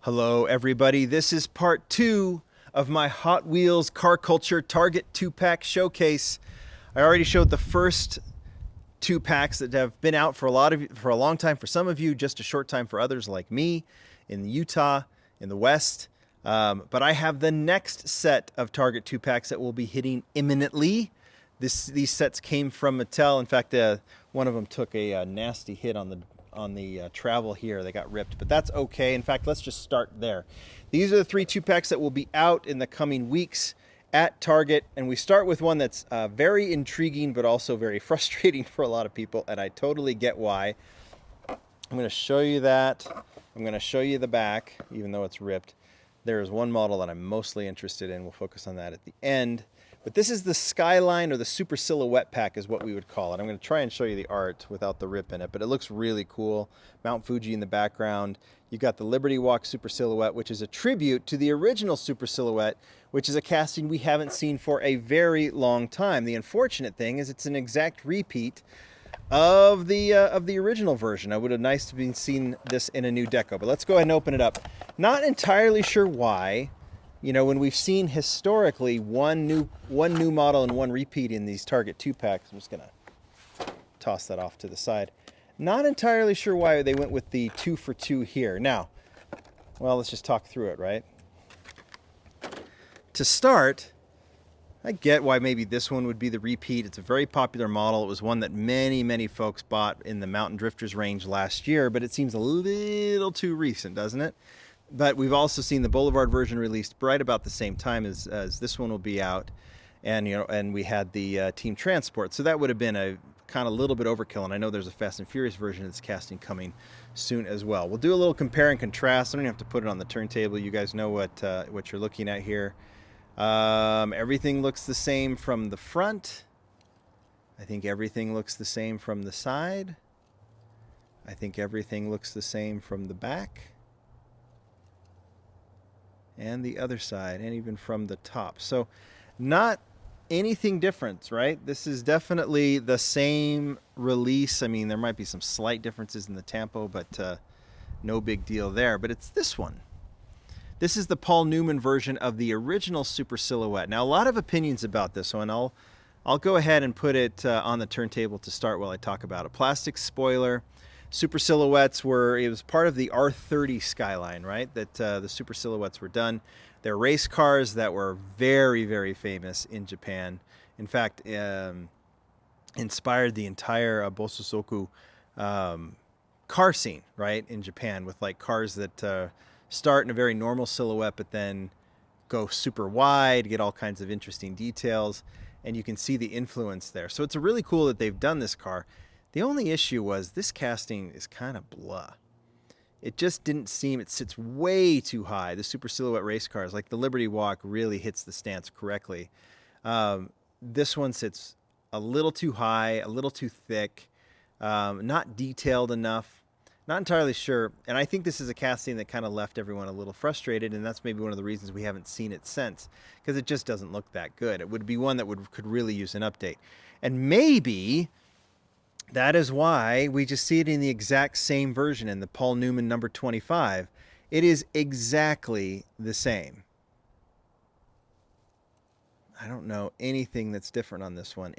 Hello, everybody. This is part 2 of my Hot Wheels Car Culture Target 2-pack showcase. I already showed the first 2-packs that have been out for a long time for some of you, just a short time for others like me in Utah, in the West. But I have the next set of Target 2-packs that will be hitting imminently. These sets came from Mattel. In fact, one of them took a nasty hit on the travel here. They got ripped, but that's okay. In fact, let's just start there. These are the 3 2-packs that will be out in the coming weeks at Target, and we start with one that's very intriguing but also very frustrating for a lot of people, and I totally get why. I'm going to show you that. I'm going to show you the back, even though it's ripped. There is one model that I'm mostly interested in. We'll focus on that at the end. But this is the Skyline, or the Super Silhouette pack is what we would call it. I'm going to try and show you the art without the rip in it, but it looks really cool. Mount Fuji in the background. You've got the Liberty Walk Super Silhouette, which is a tribute to the original Super Silhouette, which is a casting we haven't seen for a very long time. The unfortunate thing is it's an exact repeat of the original version. I would have nice to be seen this in a new deco, but let's go ahead and open it up. Not entirely sure why. You know, when we've seen historically one new model and one repeat in these Target 2-packs, I'm just going to toss that off to the side. Not entirely sure why they went with the 2 for 2 here. Now, well, let's just talk through it, right? To start, I get why maybe this one would be the repeat. It's a very popular model. It was one that many folks bought in the Mountain Drifters range last year, but it seems a little too recent, doesn't it? But we've also seen the Boulevard version released right about the same time as this one will be out, and we had the Team Transport, so that would have been a kind of little bit overkill. And I know there's a Fast and Furious version that's casting coming soon as well. We'll do a little compare and contrast. I don't even have to put it on the turntable. You guys know what you're looking at here. Everything looks the same from the front. I think everything looks the same from the side. I think everything looks the same from the back. And the other side, and even from the top. So not anything different, right? This is definitely the same release. I mean, there might be some slight differences in the tempo, but no big deal there. But it's this one. This is the Paul Newman version of the original Super Silhouette. Now, a lot of opinions about this one. I'll go ahead and put it on the turntable to start while I talk about it. Plastic spoiler. Super Silhouettes it was part of the R30 Skyline, right? That the Super Silhouettes were done. They're race cars that were very famous in Japan. In fact, inspired the entire Bosozoku car scene, right, in Japan, with like cars that start in a very normal silhouette, but then go super wide, get all kinds of interesting details, and you can see the influence there. So it's really cool that they've done this car. The only issue was this casting is kind of blah. It just didn't seem, it sits way too high. The Super Silhouette race cars, like the Liberty Walk, really hits the stance correctly. This one sits a little too high, a little too thick, not detailed enough. Not entirely sure. And I think this is a casting that kind of left everyone a little frustrated, and that's maybe one of the reasons we haven't seen it since, because it just doesn't look that good. It would be one that could really use an update. And maybe that is why we just see it in the exact same version in the Paul Newman number 25. It is exactly the same. I don't know anything that's different on this one.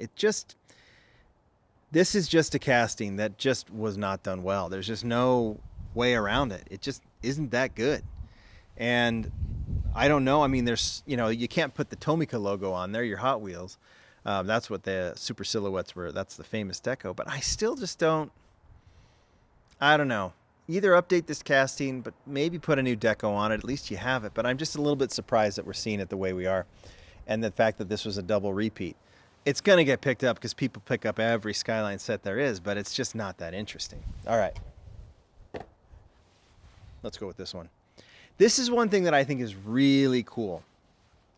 This is just a casting that just was not done well. There's just no way around it. It just isn't that good. And I don't know. I mean, you can't put the Tomica logo on there, your Hot Wheels. That's what the Super Silhouettes were. That's the famous deco. But I still just don't know. Either update this casting, but maybe put a new deco on it. At least you have it. But I'm just a little bit surprised that we're seeing it the way we are. And the fact that this was a double repeat. It's going to get picked up because people pick up every Skyline set there is, but it's just not that interesting. All right. Let's go with this one. This is one thing that I think is really cool.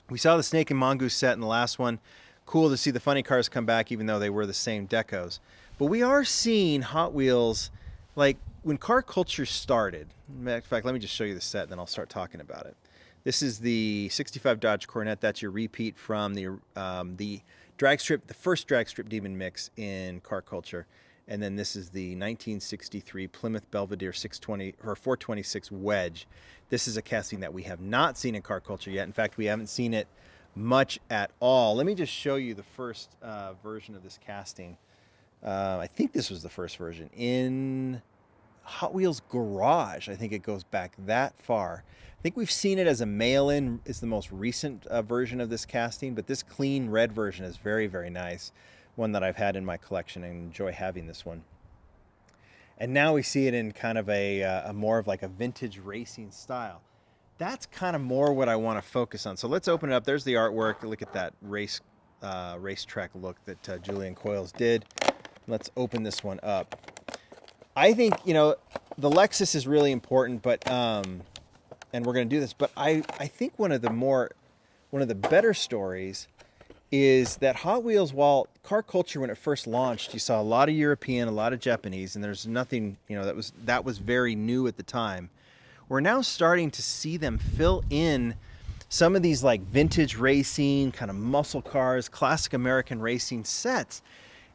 We saw the Snake and Mongoose set in the last one. Cool to see the funny cars come back, even though they were the same decos. But we are seeing Hot Wheels, like when car culture started. In fact, let me just show you the set, and then I'll start talking about it. This is the 65 Dodge Coronet. That's your repeat from the drag strip, the first drag strip Demon mix in car culture. And then this is the 1963 Plymouth Belvedere 620 or 426 Wedge. This is a casting that we have not seen in car culture yet. In fact, we haven't seen it much at all. Let me just show you the first version of this casting. I think this was the first version in Hot Wheels Garage. I think it goes back that far. I think we've seen it as a mail-in is the most recent version of this casting, but this clean red version is very, very nice. One that I've had in my collection and enjoy having this one. And now we see it in kind of a more of like a vintage racing style. That's kind of more what I want to focus on. So let's open it up. There's the artwork. Look at that racetrack look that Julian Coyles did. Let's open this one up. I think, you know, the Lexus is really important, but and we're going to do this. But I think one of the better stories is that Hot Wheels, while car culture when it first launched, you saw a lot of European, a lot of Japanese, and there's nothing, you know, that was very new at the time. We're now starting to see them fill in some of these like vintage racing, kind of muscle cars, classic American racing sets.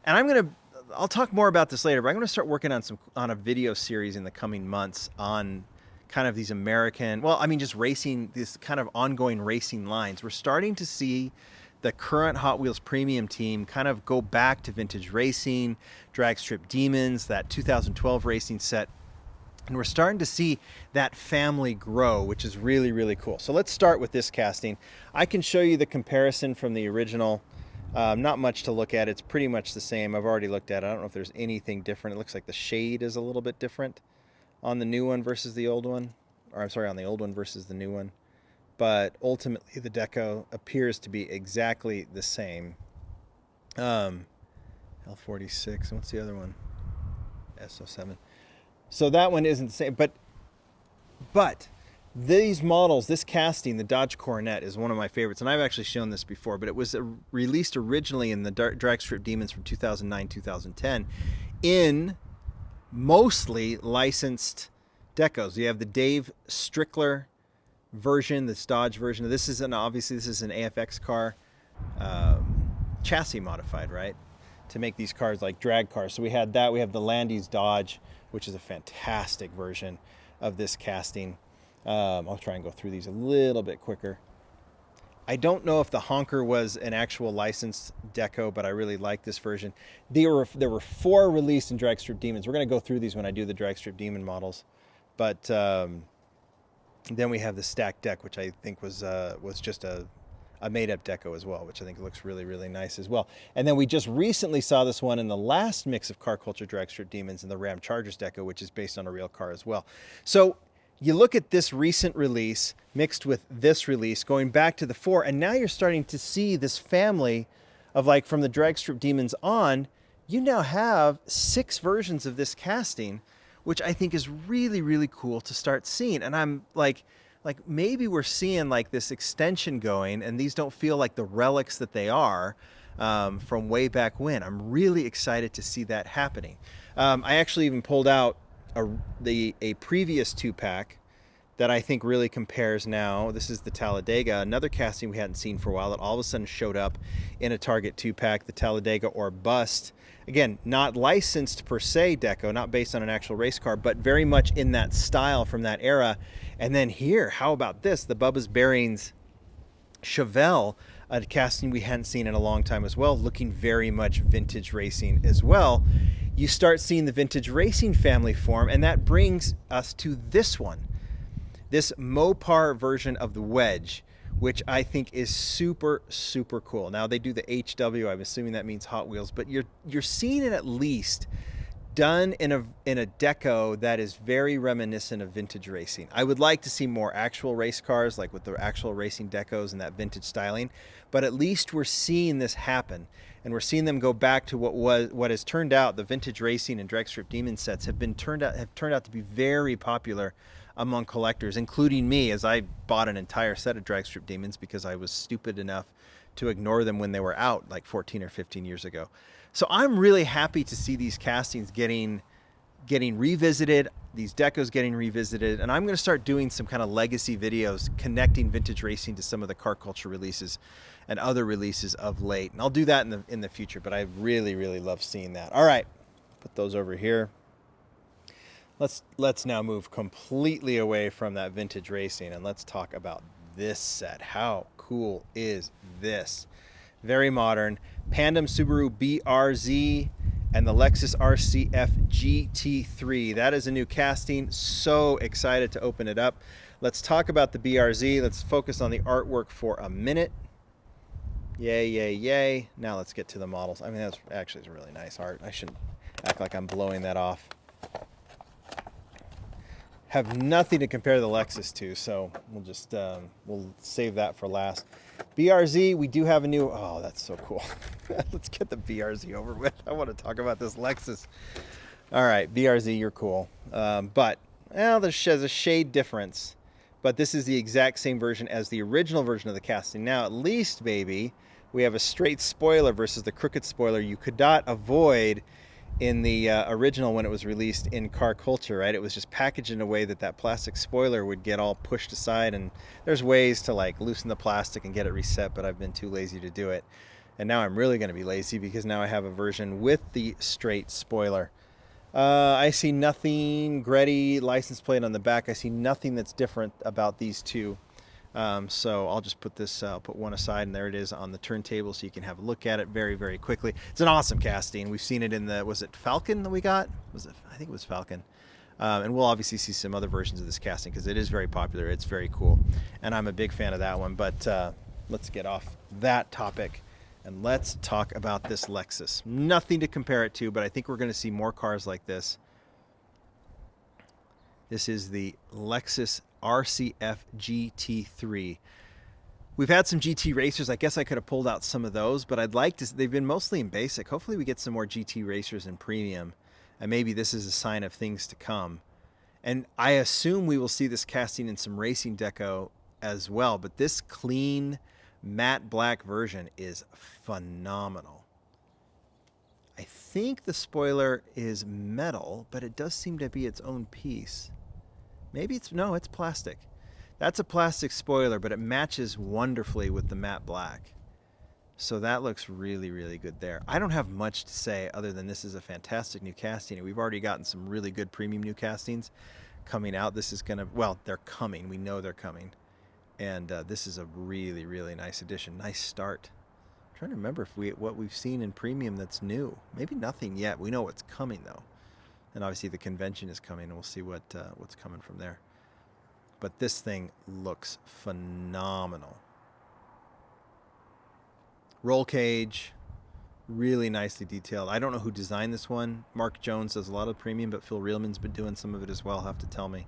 And I'll talk more about this later, but I'm going to start working on a video series in the coming months on kind of these just racing, this kind of ongoing racing lines. We're starting to see the current Hot Wheels premium team kind of go back to vintage racing, Drag Strip Demons, that 2012 racing set. And we're starting to see that family grow, which is really, really cool. So let's start with this casting. I can show you the comparison from the original. Not much to look at. It's pretty much the same. I've already looked at it. I don't know if there's anything different. It looks like the shade is a little bit different on the new one versus the old one. Or I'm sorry, on the old one versus the new one. But ultimately, the deco appears to be exactly the same. L46, and what's the other one? S07. So that one isn't the same, but these models, this casting, the Dodge Coronet, is one of my favorites, and I've actually shown this before, but it was released originally in the Drag Strip Demons from 2009, 2010, in mostly licensed decos. You have the Dave Strickler version, this Dodge version. This is obviously this is an AFX car, chassis modified, right, to make these cars like drag cars. So we had that. We have the Landis Dodge, which is a fantastic version of this casting. I'll try and go through these a little bit quicker. I don't know if the honker was an actual licensed deco, but I really like this version. There were 4 released in Drag Strip Demons. We're going to go through these when I do the Drag Strip Demon models, but then we have the stacked deck, which I think was just a made-up deco as well, which I think looks really, really nice as well. And then we just recently saw this one in the last mix of Car Culture Drag Strip Demons in the Ram Chargers deco, which is based on a real car as well. So you look at this recent release mixed with this release, going back to the 4, and now you're starting to see this family of, like, from the Drag Strip Demons on, you now have 6 versions of this casting, which I think is really, really cool to start seeing. And I'm like maybe we're seeing like this extension going, and these don't feel like the relics that they are from way back when. I'm really excited to see that happening. I actually even pulled out a previous 2-pack that I think really compares now. This is the Talladega, another casting we hadn't seen for a while that all of a sudden showed up in a Target 2-pack, the Talladega or Bust. Again, not licensed per se deco, not based on an actual race car, but very much in that style from that era. And then here, how about this? The Bubba's Bearings Chevelle, a casting we hadn't seen in a long time as well, looking very much vintage racing as well. You start seeing the vintage racing family form, and that brings us to this one, this Mopar version of the Wedge, which I think is super, super cool. Now, they do the HW, I'm assuming that means Hot Wheels, but you're seeing it at least done in a deco that is very reminiscent of vintage racing. I would like to see more actual race cars, like with the actual racing decos and that vintage styling, but at least we're seeing this happen, and we're seeing them go back to what has turned out, the vintage racing and Drag Strip Demon sets have turned out to be very popular among collectors, including me, as I bought an entire set of Drag Strip Demons because I was stupid enough to ignore them when they were out like 14 or 15 years ago. So I'm really happy to see these castings getting revisited, these decos getting revisited, and I'm going to start doing some kind of legacy videos connecting vintage racing to some of the car culture releases and other releases of late. And I'll do that in the future, but I really, really love seeing that. All right, Put those over here. Let's now move completely away from that vintage racing and let's talk about this set. How cool is this? Very modern. Pandem Subaru BRZ and the Lexus RCF GT3. That is a new casting. So excited to open it up. Let's talk about the BRZ. Let's focus on the artwork for a minute. Yay, yay, yay. Now let's get to the models. I mean, that's actually really nice art. I shouldn't act like I'm blowing that off. Have nothing to compare the Lexus to, so we'll just we'll save that for last. BRZ, we do have a new. Oh, that's so cool. Let's get the BRZ over with. I want to talk about this Lexus. All right, BRZ, you're cool, but well, there's a shade difference. But this is the exact same version as the original version of the casting. Now, at least, baby, we have a straight spoiler versus the crooked spoiler you could not avoid in the original when it was released in car culture, right? It was just packaged in a way that that plastic spoiler would get all pushed aside, and there's ways to like loosen the plastic and get it reset, but I've been too lazy to do it. And now I'm really going to be lazy because now I have a version with the straight spoiler. I see nothing, Gretty license plate on the back. I see nothing that's different about these two. So I'll just put this, put one aside, and there it is on the turntable so you can have a look at it very, very quickly. It's an awesome casting. We've seen it in the, was it Falcon that we got? Was it? I think it was Falcon. And we'll obviously see some other versions of this casting because it is very popular. It's very cool. And I'm a big fan of that one. But let's get off that topic and let's talk about this Lexus. Nothing to compare it to, but I think we're going to see more cars like this. This is the Lexus RCF GT3. We've had some GT racers. I guess I could have pulled out some of those, but I'd like to. They've been mostly in basic. Hopefully we get some more GT racers in premium, and maybe this is a sign of things to come. And I assume we will see this casting in some racing deco as well, but this clean matte black version is phenomenal. I think the spoiler is metal, but it does seem to be its own piece. Maybe it's, no, it's plastic. That's a plastic spoiler, but it matches wonderfully with the matte black. So that looks really, really good there. I don't have much to say other than this is a fantastic new casting. And we've already gotten some really good premium new castings coming out. This is going to, well, they're coming. We know they're coming. And this is a really, really nice addition. Nice start. I'm trying to remember if what we've seen in premium that's new. Maybe nothing yet. We know what's coming, though. And obviously the convention is coming, and we'll see what's coming from there. But this thing looks phenomenal. Roll cage, really nicely detailed. I don't know who designed this one. Mark Jones does a lot of premium, but Phil Reelman's been doing some of it as well. He'll have to tell me.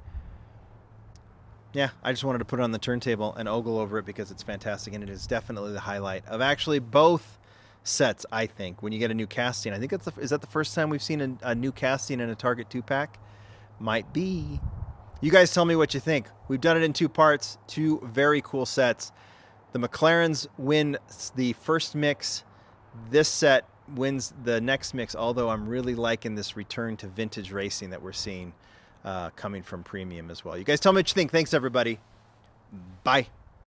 Yeah, I just wanted to put it on the turntable and ogle over it because it's fantastic, and it is definitely the highlight of actually both sets, I think. When you get a new casting, I think that's is that the first time we've seen a new casting in a Target 2-pack? Might be. You guys tell me what you think. We've done it in 2 parts, 2 very cool sets. The McLarens win the first mix. This set wins the next mix, although I'm really liking this return to vintage racing that we're seeing coming from premium as well. You guys tell me what you think. Thanks, everybody. Bye.